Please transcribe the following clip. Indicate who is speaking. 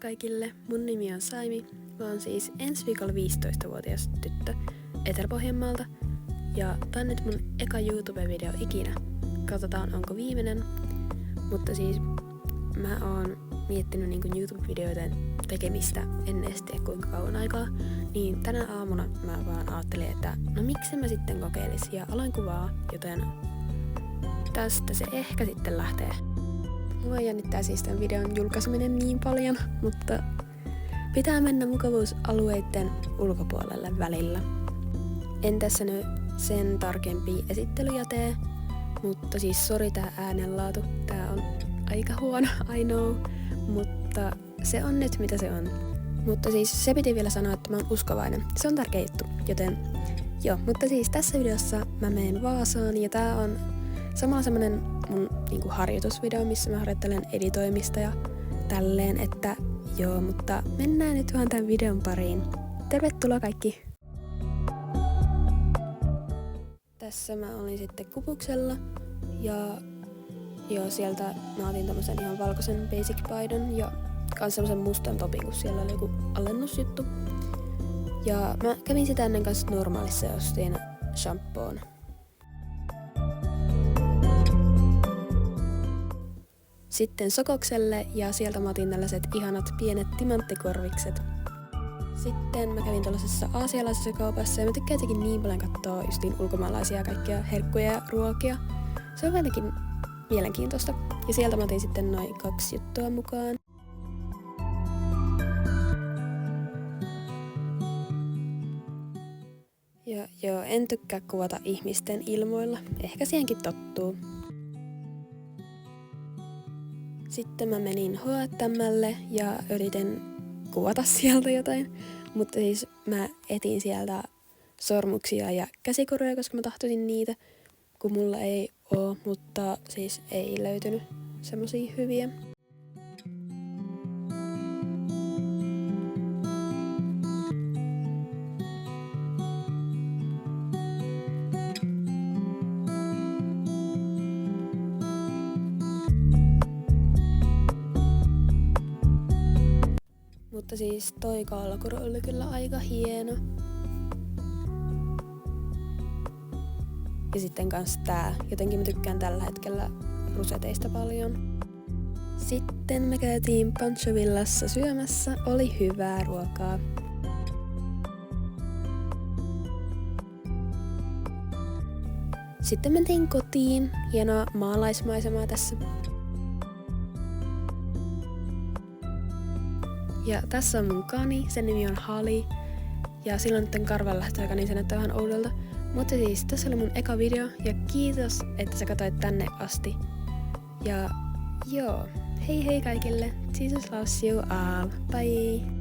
Speaker 1: kaikille, mun nimi on Saimi. Mä oon siis ensi viikolla 15-vuotias tyttö Etelä-Pohjanmaalta. Ja tää on nyt mun eka YouTube-video ikinä. Katsotaan onko viimeinen. Mutta siis mä oon miettinyt niinku YouTube-videoiden tekemistä en edes tiedä kuinka kauan aikaa. Niin tänä aamuna mä vaan ajattelin, että no miksi mä sitten kokeilis ja aloin kuvaa, joten tästä se ehkä sitten lähtee. Mua jännittää siis tämän videon julkaiseminen niin paljon, mutta pitää mennä mukavuusalueiden ulkopuolelle välillä. En tässä nyt sen tarkempia esittelyjä tee, mutta siis sori tää äänenlaatu. Tää on aika huono, I know, mutta se on nyt mitä se on. Mutta siis se piti vielä sanoa, että mä oon uskovainen. Se on tärkeä juttu, joten joo. Mutta siis tässä videossa mä menen Vaasaan ja tää on samalla semmonen mun niinku harjoitusvideo, missä mä harjoittelen editoimista ja tälleen, että joo, mutta mennään nyt vaan tämän videon pariin. Tervetuloa kaikki! Tässä mä olin sitten Kubuksella ja joo, sieltä mä otin tommosen ihan valkoisen basic-paidan ja kans semmosen mustan topin, kun siellä oli joku alennusjuttu. Ja mä kävin sitä ennen kanssa normaalissa ja ostin shampoon. Sitten Sokokselle ja sieltä mä otin tällaiset ihanat pienet timanttikorvikset. Sitten mä kävin tuollaisessa aasialaisessa kaupassa ja mä tykkään jotenkin niin paljon katsoa justiin ulkomaalaisia kaikkia herkkuja ja ruokia. Se on jotenkin mielenkiintoista. Ja sieltä mä otin sitten noin 2 juttua mukaan. Ja joo, en tykkää kuvata ihmisten ilmoilla. Ehkä siihenkin tottuu. Sitten mä menin H&M:lle ja yritin kuvata sieltä jotain. Mutta siis mä etin sieltä sormuksia ja käsikoruja, koska mä tahtoisin niitä, kun mulla ei oo, mutta siis ei löytynyt semmosia hyviä. Mutta siis toi kaulakuru oli kyllä aika hieno. Ja sitten kans tää. Jotenkin mä tykkään tällä hetkellä ruseteista paljon. Sitten me käytiin Pancho Villassa syömässä. Oli hyvää ruokaa. Sitten mentiin kotiin. Hienoa maalaismaisemaa tässä. Ja tässä on mun kani, sen nimi on Hali. Ja silloin nyt karvan lähtöaika, niin se näyttää vähän oudolta. Mutta siis tässä oli mun eka video ja kiitos, että sä katsoit tänne asti. Ja joo, hei hei kaikille, Jesus loves you all, bye!